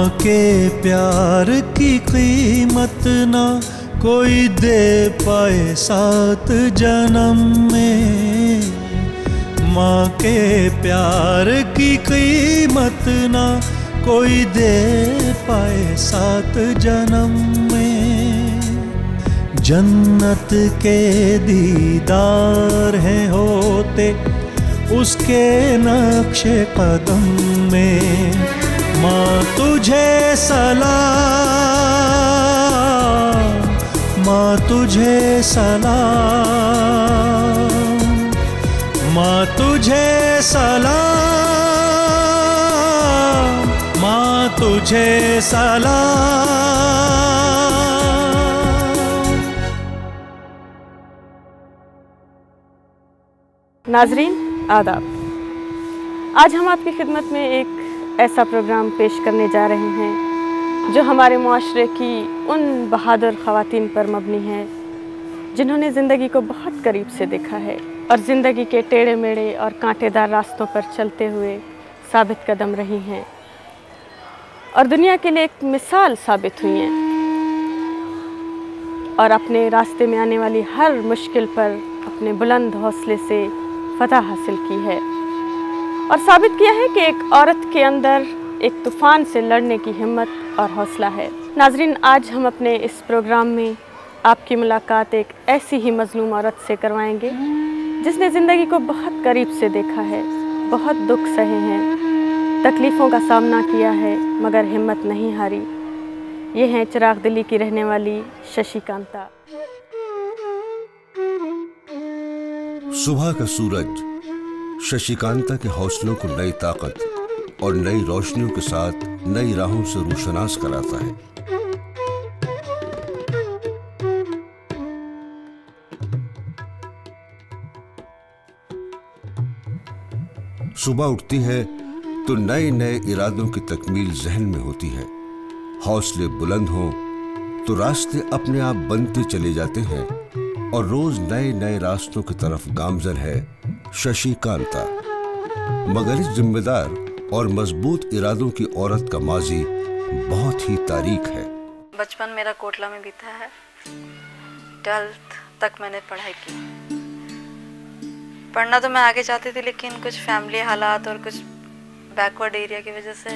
माँ के प्यार की कीमत ना कोई दे पाए 7 जन्म में। माँ के प्यार की कीमत ना कोई दे पाए 7 जन्म में। जन्नत के दीदार हैं होते उसके नक्शे कदम में। माँ तुझे सलाम, माँ तुझे सलाम, माँ तुझे सलाम, माँ तुझे सलाम। नाजरीन आदाब, आज हम आपकी खिदमत में एक ऐसा प्रोग्राम पेश करने जा रहे हैं जो हमारे मुआशरे की उन बहादुर ख़वातीन पर मबनी है जिन्होंने ज़िंदगी को बहुत करीब से देखा है और ज़िंदगी के टेढ़े मेढ़े और कांटेदार रास्तों पर चलते हुए साबित कदम रही हैं और दुनिया के लिए एक मिसाल साबित हुई हैं और अपने रास्ते में आने वाली हर मुश्किल पर अपने बुलंद हौसले से फतह हासिल की है और साबित किया है कि एक औरत के अंदर एक तूफ़ान से लड़ने की हिम्मत और हौसला है। नाजरीन, आज हम अपने इस प्रोग्राम में आपकी मुलाकात एक ऐसी ही मज़लूम औरत से करवाएंगे जिसने ज़िंदगी को बहुत करीब से देखा है, बहुत दुख सहे हैं, तकलीफ़ों का सामना किया है मगर हिम्मत नहीं हारी। ये हैं चिराग दिली की रहने वाली शशिकांता। सुबह का सूरज शशिकांता के हौसलों को नई ताकत और नई रोशनियों के साथ नई राहों से रोशनास कराता है। सुबह उठती है तो नए नए इरादों की तकमील जहन में होती है। हौसले बुलंद हों तो रास्ते अपने आप बनते चले जाते हैं और रोज नए नए रास्तों की तरफ गामजन है शशिकांता। मगर इस जिम्मेदार और मजबूत इरादों की औरत का माजी बहुत ही तारीख है। बचपन मेरा कोटला में बीता है। 12th तक मैंने पढ़ाई की। पढ़ना तो मैं आगे चाहती थी लेकिन कुछ फैमिली हालात और कुछ बैकवर्ड एरिया की वजह से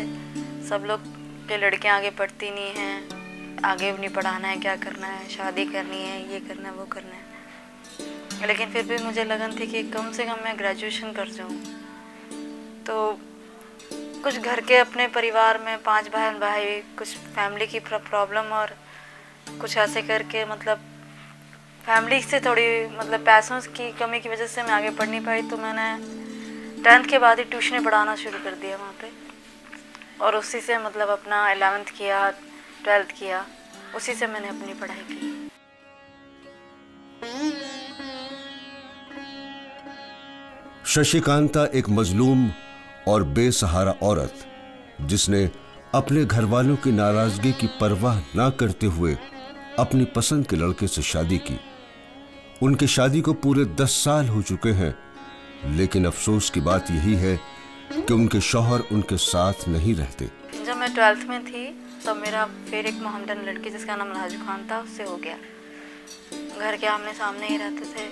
सब लोग के लड़कियां आगे पढ़ती नहीं हैं, आगे नहीं पढ़ाना है, क्या करना है, शादी करनी है, ये करना है, वो करना है। लेकिन फिर भी मुझे लगन थी कि कम से कम मैं ग्रेजुएशन कर जाऊँ। तो कुछ घर के अपने परिवार में 5 बहन भाई, कुछ फैमिली की प्रॉब्लम और कुछ ऐसे करके मतलब फैमिली से थोड़ी मतलब पैसों की कमी की वजह से मैं आगे पढ़ नहीं पाई। तो मैंने 10th के बाद ही ट्यूशन पढ़ाना शुरू कर दिया वहाँ पे और उसी से मतलब अपना 11th किया, 12th किया, उसी से मैंने अपनी पढ़ाई की। शशिकांता एक मजलूम और बेसहारा औरत जिसने अपने घर वालों की नाराजगी की परवाह ना करते हुए अपनी पसंद के लड़के से शादी की। उनकी शादी को पूरे 10 साल हो चुके हैं, लेकिन अफसोस की बात यही है कि उनके शौहर उनके साथ नहीं रहते। जब मैं 12th में थी तो मेरा फिर एक मोहम्मदन लड़की जिसका नाम राजू खान था उससे हो गया। घर के आमने सामने ही रहते थे।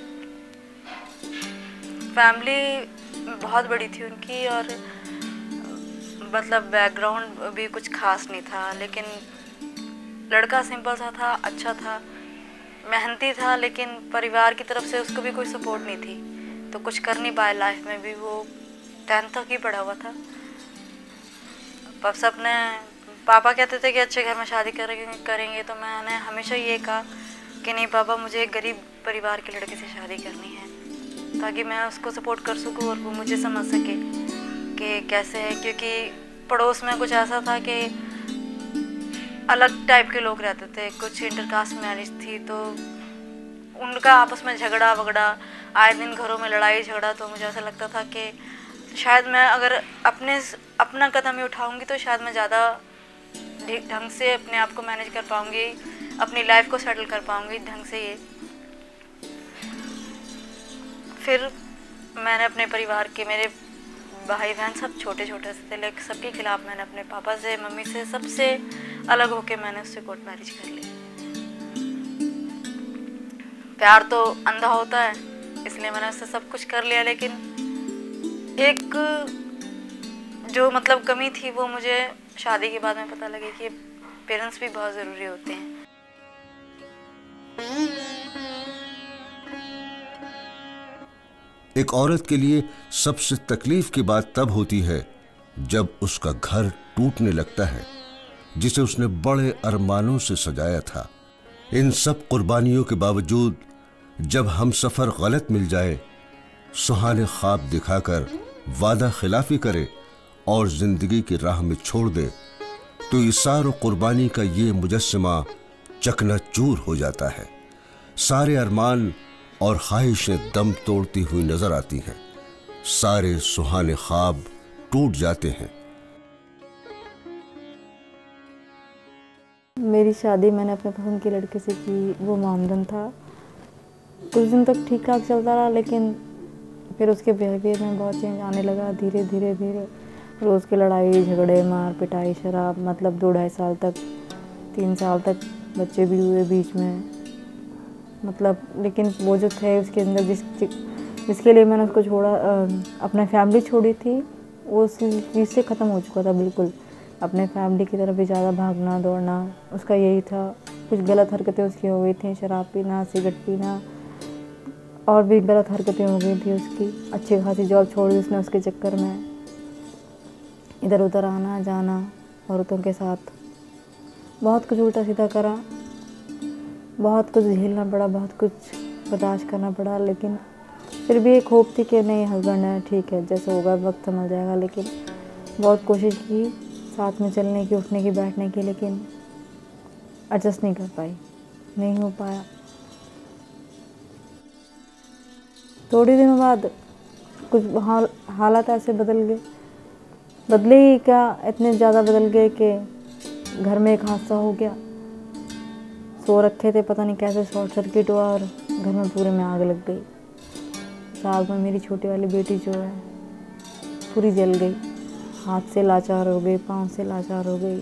फैमिली बहुत बड़ी थी उनकी और मतलब बैकग्राउंड भी कुछ खास नहीं था, लेकिन लड़का सिंपल सा था, अच्छा था, मेहनती था, लेकिन परिवार की तरफ से उसको भी कोई सपोर्ट नहीं थी तो कुछ कर नहीं पाया लाइफ में भी। वो 10th तक ही पढ़ा हुआ था। बस अपने पापा कहते थे कि अच्छे घर में शादी करेंगे तो मैंने हमेशा ये कहा कि नहीं पापा, मुझे एक गरीब परिवार के लड़के से शादी करनी है ताकि मैं उसको सपोर्ट कर सकूं और वो मुझे समझ सके कि कैसे है। क्योंकि पड़ोस में कुछ ऐसा था कि अलग टाइप के लोग रहते थे, कुछ इंटरकास्ट मैरिज थी तो उनका आपस में झगड़ा वगड़ा, आए दिन घरों में लड़ाई झगड़ा। तो मुझे ऐसा लगता था कि शायद मैं अगर अपना कदम ही उठाऊंगी तो शायद मैं ज़्यादा ढंग से अपने आप को मैनेज कर पाऊंगी, अपनी लाइफ को सेटल कर पाऊंगी ढंग से। ये फिर मैंने अपने परिवार के, मेरे भाई बहन सब छोटे छोटे से थे, लेकिन सबके खिलाफ मैंने अपने पापा से, मम्मी से, सबसे अलग होके मैंने उससे कोर्ट मैरिज कर ली। प्यार तो अंधा होता है, इसलिए मैंने उससे सब कुछ कर लिया, लेकिन एक जो मतलब कमी थी वो मुझे शादी के बाद में पता लगी कि पेरेंट्स भी बहुत ज़रूरी होते हैं। एक औरत के लिए सबसे तकलीफ की बात तब होती है जब उसका घर टूटने लगता है, जिसे उसने बड़े अरमानों से सजाया था। इन सब कुर्बानियों के बावजूद जब हम सफर गलत मिल जाए, सुहाने ख्वाब दिखाकर वादा खिलाफी करे और जिंदगी की राह में छोड़ दे, तो इसार कुर्बानी का ये मुजस्समा चकनाचूर हो जाता है। सारे अरमान और ख्वाहिशें दम तोड़ती हुई नजर आती हैं, सारे सुहाने ख्वाब टूट जाते हैं। मेरी शादी मैंने अपने पसंद के लड़के से की, वो मामदन था। कुछ दिन तक ठीक ठाक चलता रहा, लेकिन फिर उसके बिहेवियर में बहुत चेंज आने लगा। धीरे धीरे धीरे रोज़ की लड़ाई झगड़े, मार पिटाई, शराब, मतलब 2-2.5 साल तक, 3 साल तक बच्चे भी हुए बीच में, मतलब। लेकिन वो जो थे उसके अंदर जिसके लिए मैंने उसको छोड़ा, अपना फैमिली छोड़ी थी, वो उस चीज़ से ख़त्म हो चुका था बिल्कुल। अपने फैमिली की तरफ भी ज़्यादा भागना दौड़ना उसका यही था। कुछ गलत हरकतें उसकी हो गई थी, शराब पीना, सिगरेट पीना, और भी गलत हरकतें हो गई थी उसकी। अच्छी खासी जॉब छोड़ दी उसने उसके चक्कर में, इधर उधर आना जाना औरतों के साथ, बहुत कुछ उल्टा सीधा करा, बहुत कुछ झेलना पड़ा, बहुत कुछ बर्दाश्त करना पड़ा। लेकिन फिर भी एक होप थी कि नहीं, हस्बैंड है, ठीक है, जैसे होगा वक्त समझ जाएगा। लेकिन बहुत कोशिश की साथ में चलने की, उठने की, बैठने की, लेकिन एडजस्ट नहीं कर पाई, नहीं हो पाया। थोड़े दिनों बाद कुछ हालात ऐसे बदले ही क्या, इतने ज़्यादा बदल गए कि घर में एक हादसा हो गया। सो रखे थे, पता नहीं कैसे शॉर्ट सर्किट हुआ और घर में पूरे में आग लग गई। साल में मेरी छोटी वाली बेटी जो है पूरी जल गई, हाथ से लाचार हो गई, पाँव से लाचार हो गई।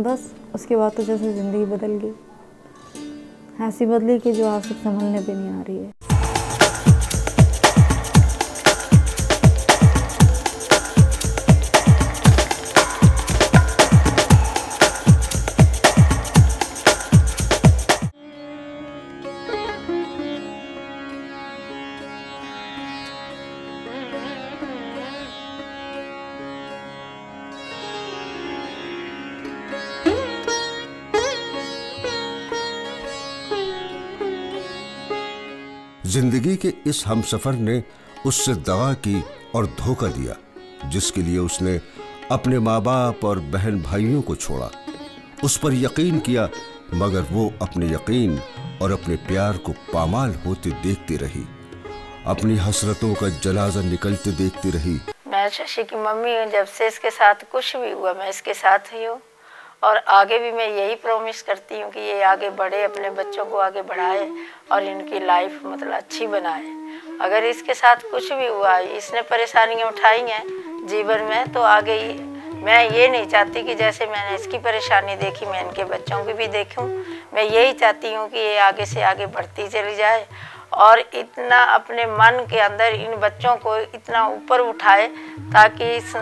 बस उसके बाद तो जैसे ज़िंदगी बदल गई, ऐसी बदली कि जो आज तक संभलने पे नहीं आ रही है। जिंदगी के इस हमसफर ने उससे दगा की और धोखा दिया, जिसके लिए उसने अपने माँ बाप और बहन भाइयों को छोड़ा। उस पर यकीन किया, मगर वो अपने यकीन और अपने प्यार को पामाल होते देखती रही, अपनी हसरतों का जनाजा निकलते देखती रही। मैं शशि की मम्मी हूँ। जब से इसके साथ कुछ भी हुआ मैं इसके साथ ही हूँ, और आगे भी मैं यही प्रॉमिस करती हूँ कि ये आगे बढ़े, अपने बच्चों को आगे बढ़ाए और इनकी लाइफ मतलब अच्छी बनाए। अगर इसके साथ कुछ भी हुआ, इसने परेशानियाँ उठाई हैं जीवन में, तो आगे मैं ये नहीं चाहती कि जैसे मैंने इसकी परेशानी देखी मैं इनके बच्चों की भी देखूं। मैं यही चाहती हूँ कि ये आगे से आगे बढ़ती चली जाए और इतना अपने मन के अंदर इन बच्चों को इतना ऊपर उठाए ताकि इस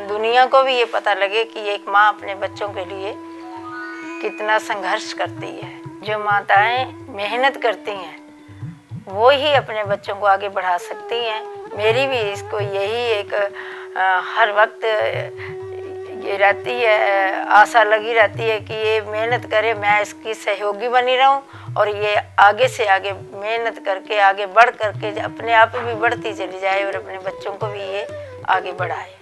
दुनिया को भी ये पता लगे कि एक माँ अपने बच्चों के लिए कितना संघर्ष करती है। जो माताएं मेहनत करती हैं वो ही अपने बच्चों को आगे बढ़ा सकती हैं। मेरी भी इसको यही एक हर वक्त ये रहती है, आशा लगी रहती है कि ये मेहनत करे, मैं इसकी सहयोगी बनी रहूं और ये आगे से आगे मेहनत करके आगे बढ़ करके अपने आप भी बढ़ती चली जाए और अपने बच्चों को भी ये आगे बढ़ाए,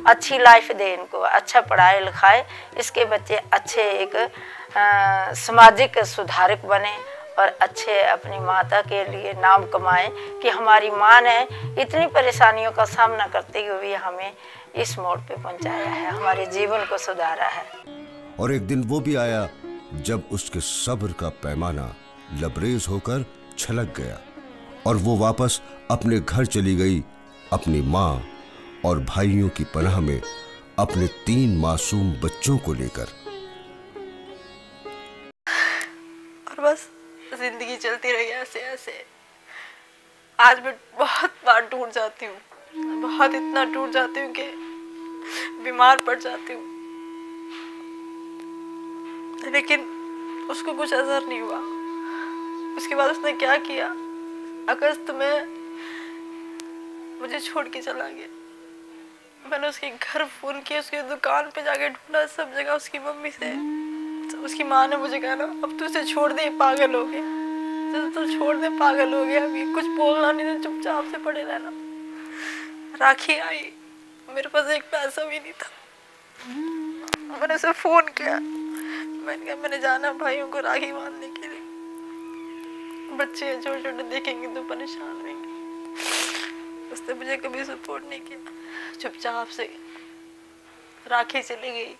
अच्छी लाइफ दे इनको, अच्छा पढ़ाए लिखाए, इसके बच्चे अच्छे एक सामाजिक सुधारक बने और अच्छे अपनी माता के लिए नाम कमाएं कि हमारी माँ ने इतनी परेशानियों का सामना करते हुए भी हमें इस मोड़ पे पहुंचाया है, हमारे जीवन को सुधारा है। और एक दिन वो भी आया जब उसके सब्र का पैमाना लबरेज होकर छलक गया और वो वापस अपने घर चली गई अपनी माँ और भाइयों की पनाह में अपने 3 मासूम बच्चों को लेकर। और बस जिंदगी चलती रही ऐसे ऐसे। आज मैं बहुत बार टूट जाती हूँ, बहुत इतना टूट जाती हूँ कि बीमार पड़ जाती हूँ, लेकिन उसको कुछ असर नहीं हुआ। उसके बाद उसने क्या किया, अगस्त में मुझे छोड़ के चला गया। मैंने उसके घर फोन किया, उसकी दुकान पे जाके ढूंढा सब जगह, उसकी मम्मी से। उसकी माँ ने मुझे कहा ना, अब तू इसे छोड़ दे, पागल हो गया। जब तू छोड़ दे, पागल हो गया, अभी कुछ बोलना नहीं, तो चुपचाप से पड़े रहना। राखी आई, मेरे पास एक पैसा भी नहीं था। मैंने उसे फोन किया, मैंने कहा मैंने जाना भाइयों को राखी बांधने के लिए, बच्चे छोटे छोटे देखेंगे तो परेशान होंगे। उसने मुझे कभी सपोर्ट नहीं किया, चुपचाप से राखी चली गई,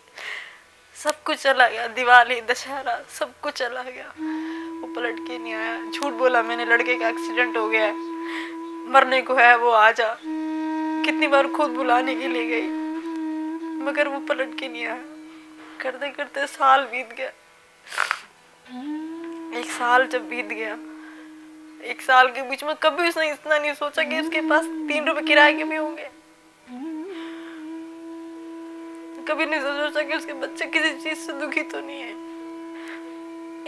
सब कुछ चला गया, दिवाली दशहरा सब कुछ चला गया। वो पलट के नहीं आया। झूठ बोला मैंने, लड़के का एक्सीडेंट हो गया है, मरने को है, वो आ जा। कितनी बार खुद बुलाने के लिए गई, मगर वो पलट के नहीं आया। करते करते साल बीत गया। 1 साल जब बीत गया, 1 साल के बीच में कभी उसने इतना नहीं सोचा कि उसके पास 3 रुपए किराए के भी होंगे। कभी नहीं सोचा कि उसके बच्चे किसी चीज से दुखी तो नहीं है।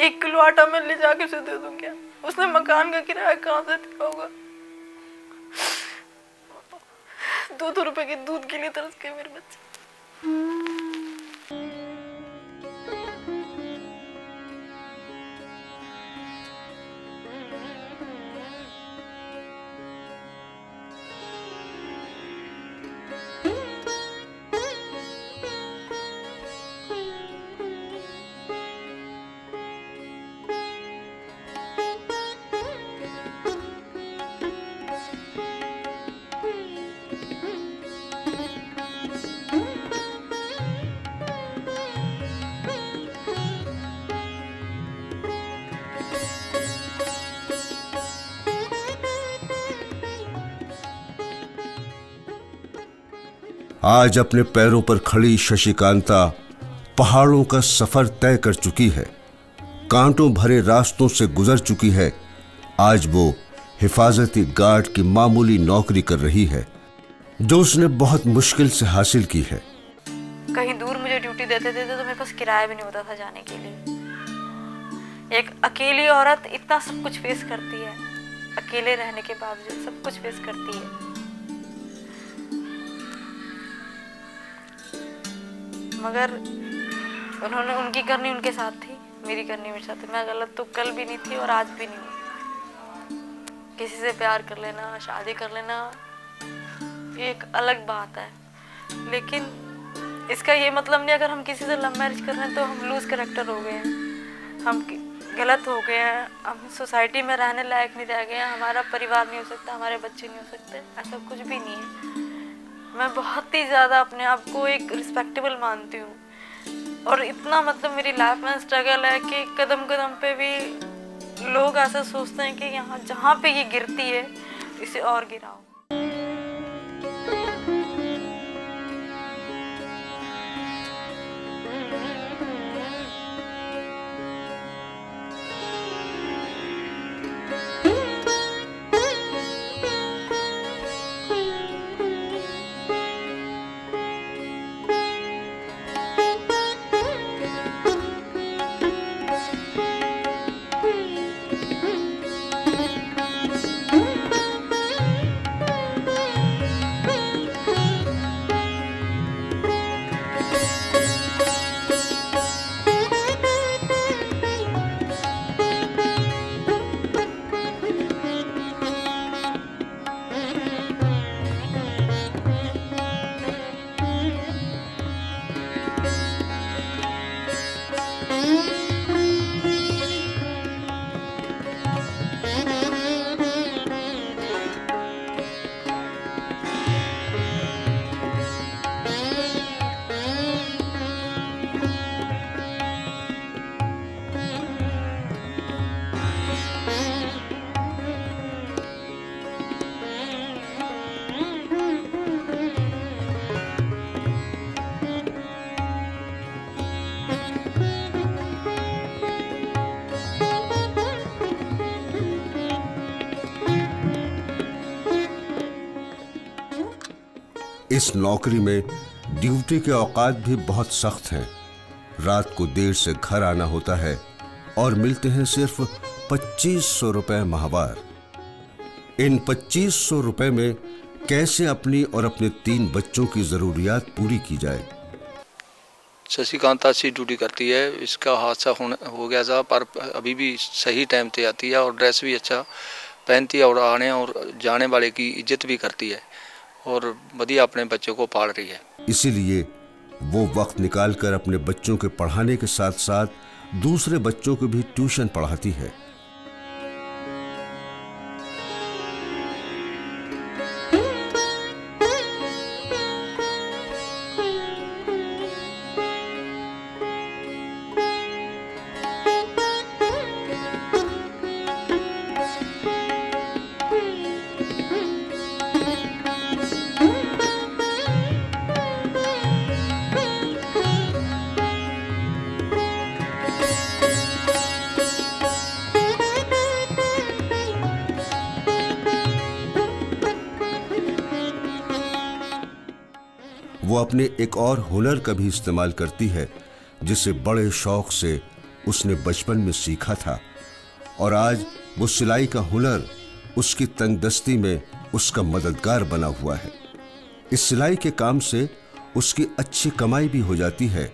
1 किलो आटा मैं ले जाके उसे दे दूं क्या? उसने मकान का किराया कहाँ से दिया होगा? 2-2 रुपए के दूध के लिए तरस के मेरे बच्चे। आज अपने पैरों पर खड़ी शशिकांता पहाड़ों का सफर तय कर चुकी है, कांटों भरे रास्तों से गुजर चुकी है। आज वो हिफाजती गार्ड की मामूली नौकरी कर रही है, जो उसने बहुत मुश्किल से हासिल की है। कहीं दूर मुझे ड्यूटी देते थे तो मेरे पास किराया भी नहीं होता था जाने के लिए। एक अकेली औरत इतना सब कुछ फेस करती है, अकेले रहने के बावजूद सब कुछ फेस करती है। मगर उन्होंने, उनकी करनी उनके साथ थी, मेरी करनी मेरे साथ थी। मैं गलत तो कल भी नहीं थी और आज भी नहीं हूँ। किसी से प्यार कर लेना, शादी कर लेना, ये एक अलग बात है, लेकिन इसका ये मतलब नहीं अगर हम किसी से लव मैरिज कर रहे हैं तो हम लूज कैरेक्टर हो गए हैं, हम गलत हो गए हैं, हम सोसाइटी में रहने लायक नहीं रह गए हैं, हमारा परिवार नहीं हो सकता, हमारे बच्चे नहीं हो सकते। ऐसा कुछ भी नहीं है। मैं बहुत ही ज़्यादा अपने आप को एक रिस्पेक्टेबल मानती हूँ और इतना मतलब मेरी लाइफ में स्ट्रगल है कि कदम कदम पे भी लोग ऐसा सोचते हैं कि यहाँ जहाँ पे ये गिरती है इसे और गिराओ। इस नौकरी में ड्यूटी के औकात भी बहुत सख्त हैं। रात को देर से घर आना होता है और मिलते हैं सिर्फ 2500 रुपए माहवार। इन 2500 रुपए में कैसे अपनी और अपने 3 बच्चों की जरूरियात पूरी की जाए। शशिकांत अच्छी ड्यूटी करती है। इसका हादसा हो गया था, पर अभी भी सही टाइम पे आती है और ड्रेस भी अच्छा पहनती है और आने और जाने वाले की इज्जत भी करती है और बढ़िया अपने बच्चों को पाल रही है। इसीलिए वो वक्त निकालकर अपने बच्चों के पढ़ाने के साथ साथ दूसरे बच्चों को भी ट्यूशन पढ़ाती है। वो अपने एक और हुनर का भी इस्तेमाल करती है जिसे बड़े शौक से उसने बचपन में सीखा था और आज वो सिलाई का हुनर उसकी तंगदस्ती में उसका मददगार बना हुआ है। इस सिलाई के काम से उसकी अच्छी कमाई भी हो जाती है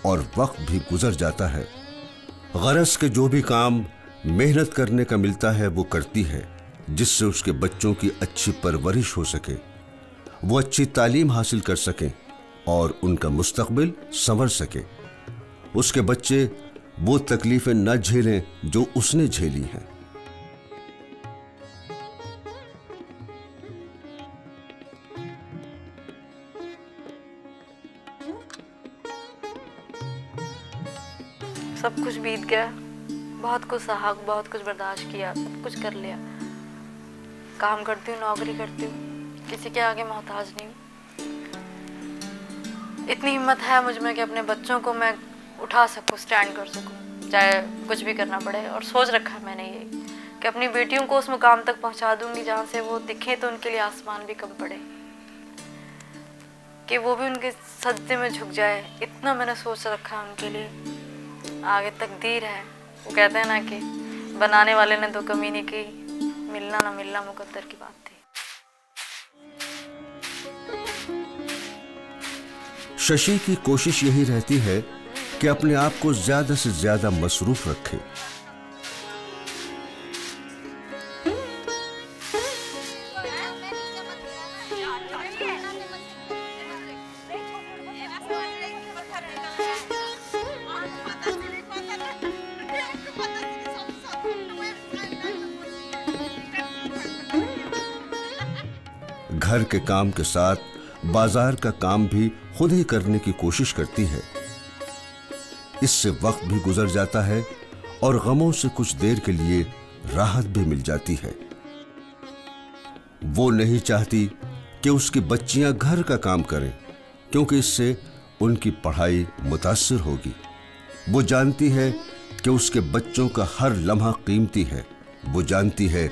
और वक्त भी गुजर जाता है। गरज के जो भी काम मेहनत करने का मिलता है वो करती है, जिससे उसके बच्चों की अच्छी परवरिश हो सके, वो अच्छी तालीम हासिल कर सके और उनका मुस्तकबिल संवर सके। उसके बच्चे वो तकलीफें न झेलें जो उसने झेली हैं। सब कुछ बीत गया, बहुत कुछ सहा, बहुत कुछ बर्दाश्त किया, सब कुछ कर लिया। काम करती हूँ, नौकरी करती हूँ, किसी के आगे मोहताज नहीं हूँ। इतनी हिम्मत है मुझ में कि अपने बच्चों को मैं उठा सकूँ, स्टैंड कर सकूँ, चाहे कुछ भी करना पड़े। और सोच रखा है मैंने ये कि अपनी बेटियों को उस मुकाम तक पहुँचा दूंगी जहाँ से वो दिखे तो उनके लिए आसमान भी कम पड़े, कि वो भी उनके सजदे में झुक जाए। इतना मैंने सोच रखा है उनके लिए। आगे तकदीर है। वो कहते हैं ना कि बनाने वाले ने तो कमी नहीं की, मिलना ना मिलना मुकद्दर की बात थी। शशि की कोशिश यही रहती है कि अपने आप को ज्यादा से ज्यादा मसरूफ रखे। घर के काम के साथ बाजार का काम भी खुद ही करने की कोशिश करती है। इससे वक्त भी गुजर जाता है और गमों से कुछ देर के लिए राहत भी मिल जाती है। वो नहीं चाहती कि उसकी बच्चियां घर का काम करें, क्योंकि इससे उनकी पढ़ाई मुतासिर होगी। वो जानती है कि उसके बच्चों का हर लम्हा कीमती है। वो जानती है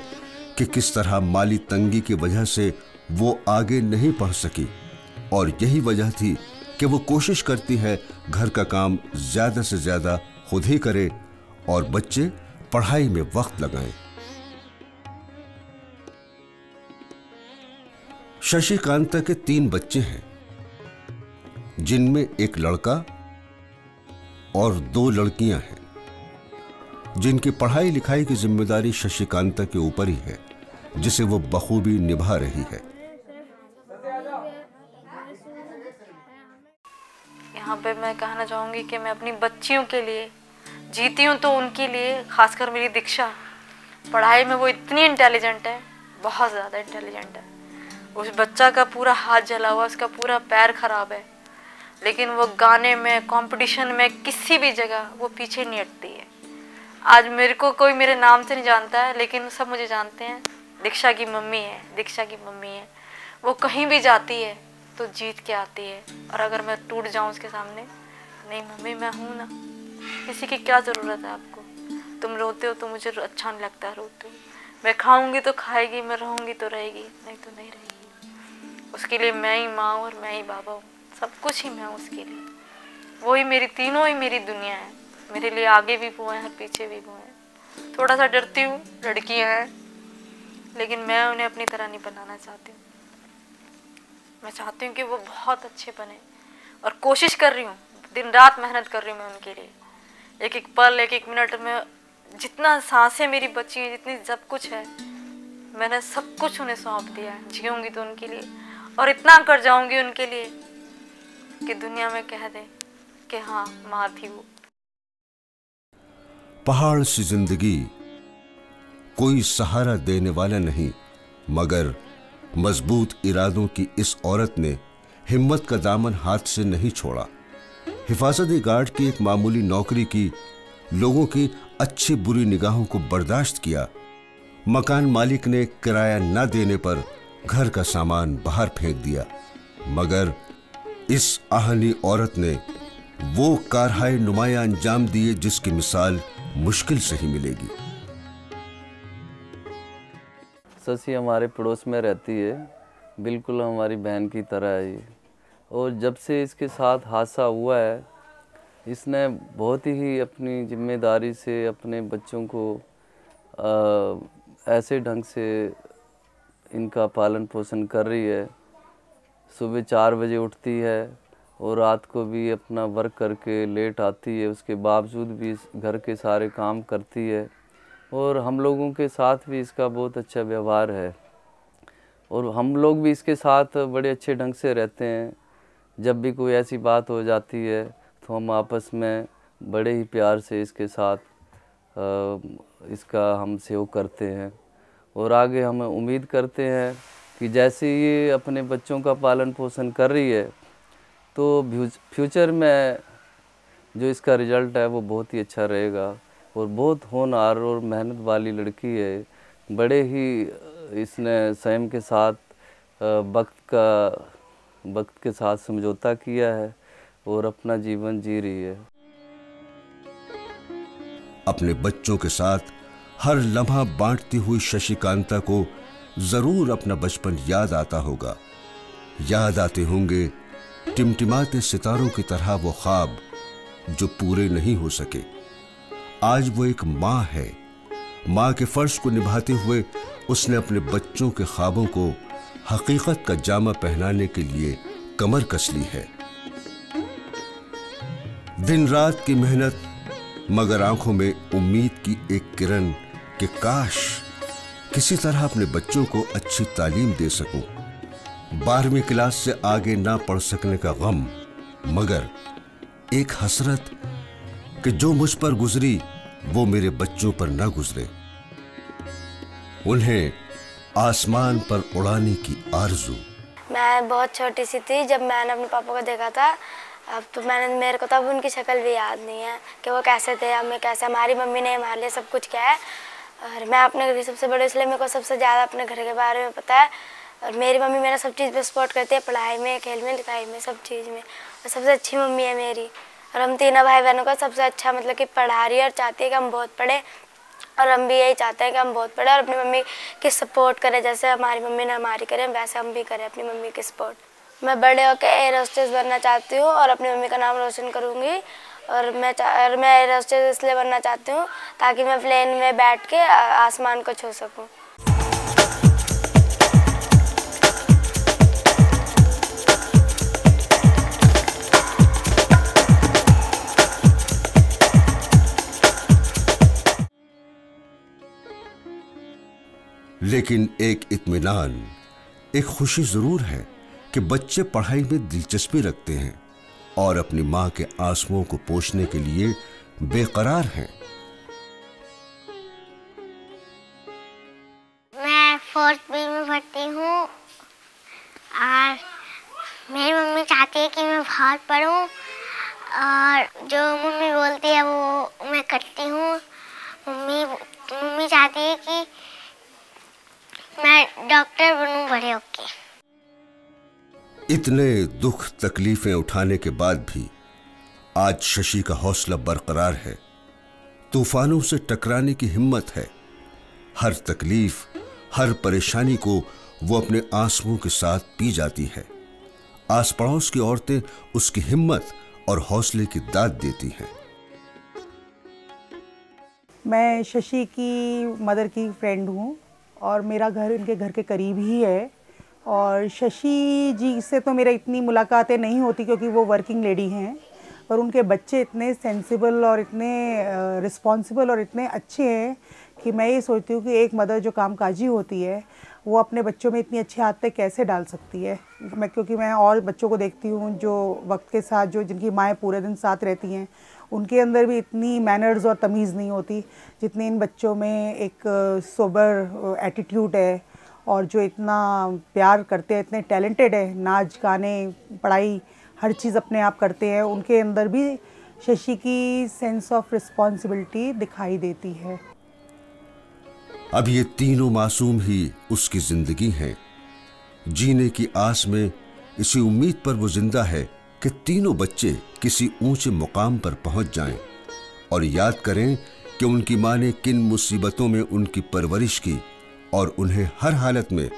कि किस तरह माली तंगी की वजह से वो आगे नहीं पढ़ सकी, और यही वजह थी कि वो कोशिश करती है घर का काम ज्यादा से ज्यादा खुद ही करे और बच्चे पढ़ाई में वक्त लगाएं। शशिकांता के 3 बच्चे हैं, जिनमें एक लड़का और 2 लड़कियां हैं, जिनकी पढ़ाई लिखाई की जिम्मेदारी शशिकांता के ऊपर ही है, जिसे वो बखूबी निभा रही है। यहाँ पे मैं कहना चाहूँगी कि मैं अपनी बच्चियों के लिए जीती हूँ, तो उनके लिए, खासकर मेरी दीक्षा, पढ़ाई में वो इतनी इंटेलिजेंट है, बहुत ज़्यादा इंटेलिजेंट है। उस बच्चा का पूरा हाथ जला हुआ, उसका पूरा पैर खराब है, लेकिन वो गाने में, कंपटीशन में, किसी भी जगह वो पीछे नहीं हटती है। आज मेरे को कोई मेरे नाम से नहीं जानता है, लेकिन सब मुझे जानते हैं, दीक्षा की मम्मी है, दीक्षा की मम्मी है। वो कहीं भी जाती है तो जीत के आती है, और अगर मैं टूट जाऊं उसके सामने, नहीं मम्मी मैं हूं ना, किसी की क्या ज़रूरत है आपको, तुम रोते हो तो मुझे अच्छा नहीं लगता, रोते हो, मैं खाऊंगी तो खाएगी, मैं रहूंगी तो रहेगी, नहीं तो नहीं रहेगी। वो उसके लिए मैं ही माँ हूँ और मैं ही बाबा हूँ, सब कुछ ही मैं हूँ उसके लिए। वो ही मेरी, तीनों ही मेरी दुनिया है। मेरे लिए आगे भी वो हैं और पीछे भी वो हैं। थोड़ा सा डरती हूँ, लड़कियाँ हैं, लेकिन मैं उन्हें अपनी तरह नहीं बनाना चाहती हूँ। मैं चाहती हूँ कि वो बहुत अच्छे बने और कोशिश कर रही हूँ, दिन रात मेहनत कर रही हूँ मैं उनके लिए। एक एक पल, एक एक मिनट में जितना सांसें मेरी बची हैं, जितनी सब कुछ है, मैंने सब कुछ उन्हें सौंप दिया है। जीऊँगी तो उनके लिए और इतना कर जाऊँगी उनके लिए कि दुनिया में कह दे कि हाँ माँ थी वो। पहाड़ सी जिंदगी, कोई सहारा देने वाला नहीं, मगर मजबूत इरादों की इस औरत ने हिम्मत का दामन हाथ से नहीं छोड़ा। हिफाजती गार्ड की एक मामूली नौकरी की, लोगों की अच्छी बुरी निगाहों को बर्दाश्त किया। मकान मालिक ने किराया न देने पर घर का सामान बाहर फेंक दिया, मगर इस आहनी औरत ने वो कारहाय नुमाया अंजाम दिए जिसकी मिसाल मुश्किल से ही मिलेगी। शशि हमारे पड़ोस में रहती है, बिल्कुल हमारी बहन की तरह है ये। और जब से इसके साथ हादसा हुआ है, इसने बहुत ही अपनी जिम्मेदारी से अपने बच्चों को ऐसे ढंग से इनका पालन पोषण कर रही है। सुबह 4 बजे उठती है और रात को भी अपना वर्क करके लेट आती है, उसके बावजूद भी घर के सारे काम करती है। और हम लोगों के साथ भी इसका बहुत अच्छा व्यवहार है और हम लोग भी इसके साथ बड़े अच्छे ढंग से रहते हैं। जब भी कोई ऐसी बात हो जाती है तो हम आपस में बड़े ही प्यार से इसके साथ इसका हम सहयोग करते हैं। और आगे हम उम्मीद करते हैं कि जैसे ये अपने बच्चों का पालन पोषण कर रही है तो फ्यूचर में जो इसका रिज़ल्ट है वो बहुत ही अच्छा रहेगा। और बहुत होनहार और मेहनत वाली लड़की है। बड़े ही इसने संयम के साथ वक्त के साथ समझौता किया है और अपना जीवन जी रही है। अपने बच्चों के साथ हर लम्हा बांटती हुई शशिकांता को जरूर अपना बचपन याद आता होगा। याद आते होंगे टिमटिमाते सितारों की तरह वो ख्वाब जो पूरे नहीं हो सके। आज वो एक माँ है। माँ के फर्ज को निभाते हुए उसने अपने बच्चों के ख्वाबों को हकीकत का जामा पहनाने के लिए कमर कस ली है। दिन रात की मेहनत, मगर आंखों में उम्मीद की एक किरण कि काश किसी तरह अपने बच्चों को अच्छी तालीम दे सकूं। 12वीं क्लास से आगे ना पढ़ सकने का गम, मगर एक हसरत कि जो मुझ पर गुजरी वो मेरे बच्चों पर ना गुजरे। उन्हें आसमान पर उड़ाने की आरज़ू। मैं बहुत छोटी सी थी जब मैंने अपने पापा को देखा था। अब तो मेरे को तब उनकी शक्ल भी याद नहीं है कि वो कैसे थे, अब मैं कैसे। हमारी मम्मी ने हमारे लिए सब कुछ किया है और मैं अपने घर की सबसे बड़ी, इसलिए मेरे को सबसे ज़्यादा अपने घर के बारे में पता है। और मेरी मम्मी मेरा सब चीज़ पे सपोर्ट करती है, पढ़ाई में, खेल में, लिखाई में, सब चीज़ में। और सबसे अच्छी मम्मी है मेरी। और हम तीनों भाई बहनों का सबसे अच्छा मतलब कि पढ़ा रही है और चाहती है कि हम बहुत पढ़े। और हम भी यही चाहते हैं कि हम बहुत पढ़े और अपनी मम्मी की सपोर्ट करें। जैसे हमारी मम्मी ने हमारी करें वैसे हम भी करें अपनी मम्मी की सपोर्ट। मैं बड़े होकर एयर होस्टेस बनना चाहती हूँ और अपनी मम्मी का नाम रोशन करूँगी। और मैं एयर होस्टेस इसलिए बनना चाहती हूँ ताकि मैं प्लेन में बैठ के आसमान को छू सकूँ। लेकिन एक इत्मीनान, एक खुशी जरूर है कि बच्चे पढ़ाई में दिलचस्पी रखते हैं और अपनी माँ के आंसुओं को पोंछने के लिए बेकरार हैं। मैं 4th B में पढ़ती हूँ और मेरी मम्मी चाहती है कि मैं बहुत पढूं और जो मम्मी बोलती है वो मैं करती हूँ। मम्मी चाहती है कि मैं डॉक्टर बनूं बड़े होके। इतने दुख तकलीफें उठाने के बाद भी आज शशि का हौसला बरकरार है। तूफानों से टकराने की हिम्मत है। हर तकलीफ, हर परेशानी को वो अपने आंसुओं के साथ पी जाती है। आस पड़ोस की औरतें उसकी हिम्मत और हौसले की दाद देती हैं। मैं शशि की मदर की फ्रेंड हूँ और मेरा घर इनके घर के करीब ही है। और शशि जी से तो मेरा इतनी मुलाकातें नहीं होती क्योंकि वो वर्किंग लेडी हैं, पर उनके बच्चे इतने सेंसिबल और इतने रिस्पॉन्सिबल और इतने अच्छे हैं कि मैं ये सोचती हूँ कि एक मदर जो कामकाजी होती है वो अपने बच्चों में इतनी अच्छी आदतें कैसे डाल सकती है। क्योंकि मैं और बच्चों को देखती हूँ जो वक्त के साथ जो जिनकी माएँ पूरे दिन साथ रहती हैं, उनके अंदर भी इतनी मैनर्स और तमीज़ नहीं होती जितनी इन बच्चों में एक सोबर एटीट्यूड है। और जो इतना प्यार करते हैं, इतने टैलेंटेड है, नाच गाने पढ़ाई हर चीज़ अपने आप करते हैं, उनके अंदर भी शशि की सेंस ऑफ रिस्पॉन्सिबिलिटी दिखाई देती है। अब ये तीनों मासूम ही उसकी जिंदगी हैं। जीने की आस में, इसी उम्मीद पर वो जिंदा है कि तीनों बच्चे किसी ऊंचे मुकाम पर पहुंच जाएं और याद करें कि उनकी मां ने किन मुसीबतों में उनकी परवरिश की और उन्हें हर हालत में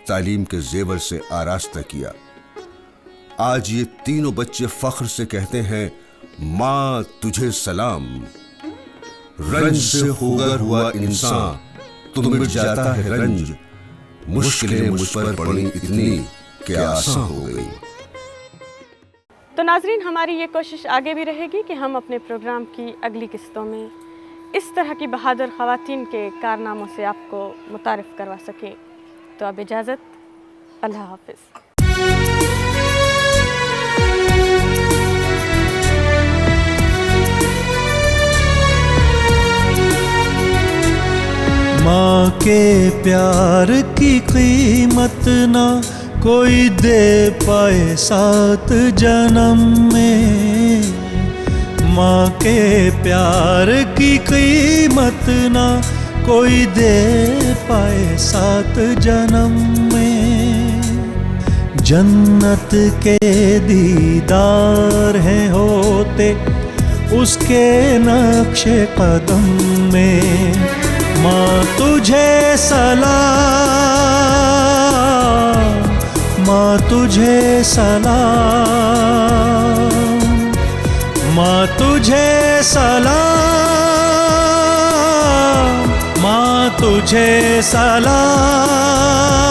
तालीम के जेवर से आरास्ता किया। आज ये तीनों बच्चे फख्र से कहते हैं, माँ तुझे सलाम। रंज से होकर हुआ इंसान तो मिट जाता है रंज, मुश्किलें मुझ पर पड़ी इतनी कि आसान हो गई। तो नाजरीन, हमारी ये कोशिश आगे भी रहेगी कि हम अपने प्रोग्राम की अगली किस्तों में इस तरह की बहादुर ख़वातीन के कारनामों से आपको मुतारिफ़ करवा सकें। तो अब इजाज़त, अल्लाह हाफ़िज़। माँ के प्यार की कीमत ना कोई दे पाए 7 जन्म में। माँ के प्यार की कीमत ना कोई दे पाए 7 जन्म में। जन्नत के दीदार हैं होते उसके नक्शे कदम में। माँ तुझे सलाम, माँ तुझे सलाम, माँ तुझे सलाम, माँ तुझे सलाम।